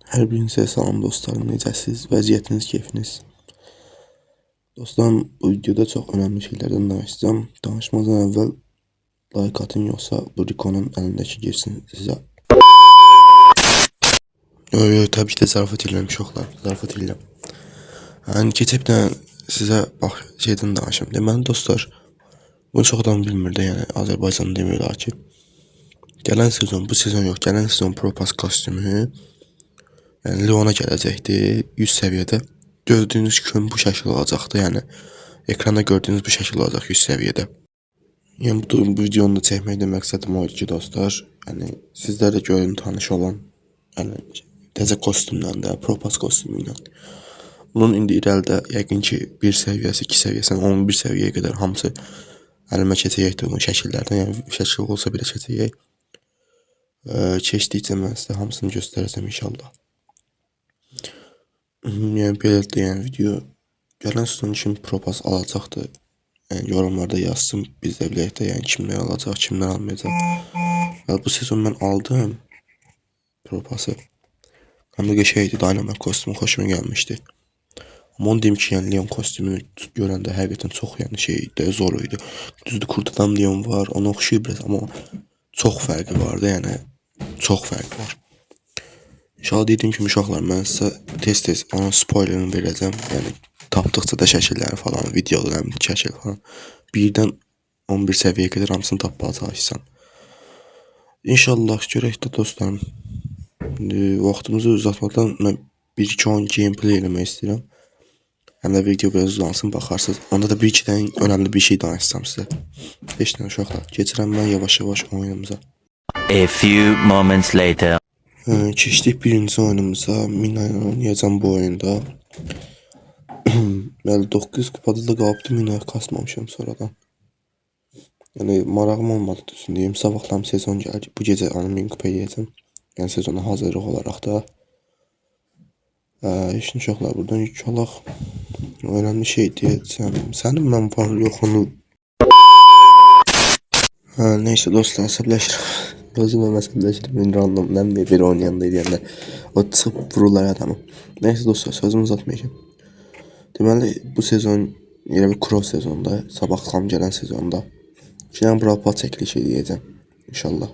Hər birinizə salam dostlarım, necəsiz, vəziyyətiniz, keyfiniz? Dostlarım, bu videoda çox önəmli şeylərdən danışacağım. Danışmazdan əvvəl like atın, yoxsa bu Rikonun əlindəki girsin sizə. Təbii ki də zarafat edirəm uşaqlar, zarafat edirəm. Keçib də sizə bax şeydən danışım. Deməli dostlar, bunu çox adam bilmir də, yəni Azərbaycan demək olar ki. Gələn sezon, bu sezon yox, gələn sezon Propas kostyumu yəni Leona gələcəkdir 100 səviyyədə. Gördüyünüz kimi bu şəkil olacaqdır. Yəni ekranda gördüyünüz bu şəkil olacaq 100 səviyyədə. Yəni bu videonu da çəkməkdə məqsədim o idi ki, dostlar, yəni sizlər də görün, tanış olun. Yəni təzə kostyumla da, Propas kostyumu ilə. Bunun indi irəlidə yəqin ki 1 səviyyəsi, 2 səviyyəsi, 11 səviyyəyə qədər hamısı əlimə keçəcəkdir bu şəkillərdən. Yəni şəkil olsa belə keçəcək. Keçdikcə mən sizə hamısını göstərəcəm inşallah. Yəni belədir, yəni video gələn sezon kimi Propas alacaqdır. Yəni yorumlarda yazsın, biz də bilək də, yəni kimlər alacaq, kimlər almayacaq. Yəni bu sezon mən aldım Propası. Həm də qəşəngdir, Dynamite kostyumu xoşuma gəlmişdi. Amma onu deyim ki, yəni Leon kostyumunu görəndə həqiqətən çox yəni şeydi, zor idi. Düzdür, kurt adam Leon var, ona oxşayır biraz, amma çox fərqi var da, yəni çox fərqi var. İnşallah dediyim kimi uşaqlar, mən sizə tez-tez onun spoilerini verəcəm. Yəni tapdıqca da şəkilləri falan, videoları, şəkil falan. 1-dən 11 səviyyəyə qədər hamısını tapmağa çalışacağam. İnşallah görək də dostlarım. Vaxtımızı uzatmadan mən 1-2 oyun gameplay eləmək istəyirəm. Həm də video biraz uzansın, baxarsınız. Onda da 1-2 dənə önəmli bir şey danışacağım sizə. Heç nə uşaqlar. Keçirəm mən yavaş-yavaş oyunumuza. A few moments later. Keçdik birinci oyunumuza. Mina ilə oynayacağım bu oyunda. Bəli, 900 kupada da qalıbdı, Mina'ya kasmamışam sonradan. Yəni marağım olmadı düzünü deyim. Sabahlam sezon gəlir. Bu gecə onu 1000 kupa yeyəcəm. Yəni sezona hazırlıq olaraq da. Heç nə uşaqlar, buradan yük olaq. Önemli şey deyəcəm. Sənin mən var yoxunu. Neyse dostlar, əsəbləşirəm. Özümə məsələşirəm, randomdan bir oynayanda deyəndə o çıxıb vururlar adamı. Neyse dostlar, sözümü uzatmayacağım. Deməli, bu sezon elə bir cross sezonda, sabahlam gələn sezonda Kinan Brapa çəkiliş edəcəm inşallah.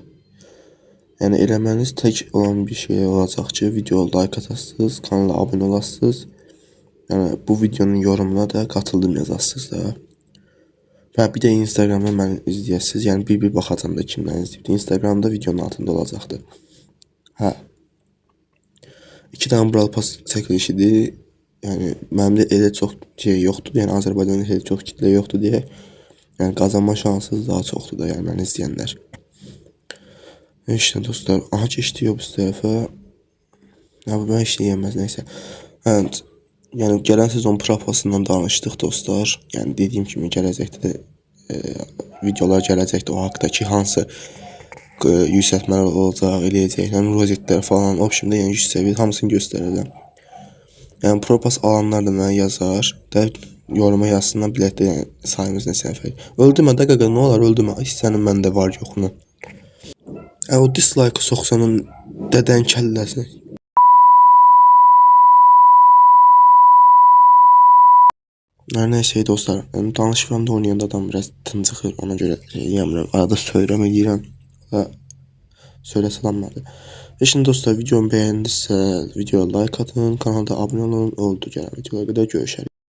Yəni eləməniz tək olan bir şey olacaq ki, video like atasınız, kanala abunə olasınız. Yəni bu videonun yorumuna da qatıldım yazasınız da. Və bir də Instagramdan məni izləyəsiniz. Yəni bir baxacam da kimdən izləyib. Instagramda videonun altında olacaqdır. 2 dənə Brawl Pass çəkilişidir. Yəni mənim də elə çox şey yoxdur. Yəni Azərbaycanda elə çox kitlə yoxdur deyə. Yəni qazanma şansınız daha çoxdur da, yəni məni izləyənlər. İşte dostlar, aha keçdi bu tərəfə. Ya bu mən işləyəməz, neysə. Yəni gələn sezon Propasından danışdıq dostlar. Yəni dediyim kimi gələcəkdə də videolar gələcəkdir o haqqda ki, hansı yüksəltmələr olacaq, eləyəcəklər, rozetlər falan, optimdə yəni 100 səviyyə hamısını göstərəcəm. Yəni Propas alanlar da mənə yazar, da yoruma yazsınlar, bilətdə yəni sayımız neçə nəfər. Öldürmə də qaqa, nə olar öldürmə, heç sənin məndə var yoxunu. O dislike-ı soxsanın dədən kəlləsi. Neyse dostlar, danışıqlamda oynayanda adam biraz tıncıxır, ona görə yiyəmirəm, arada söyrəm eləyirəm və söyləsəlanmadı. Şimdi dostlar, videomu bəyəndinizsə videoya like atın, kanalda abunə olun, oldu gələn videolara qədər görüşərik.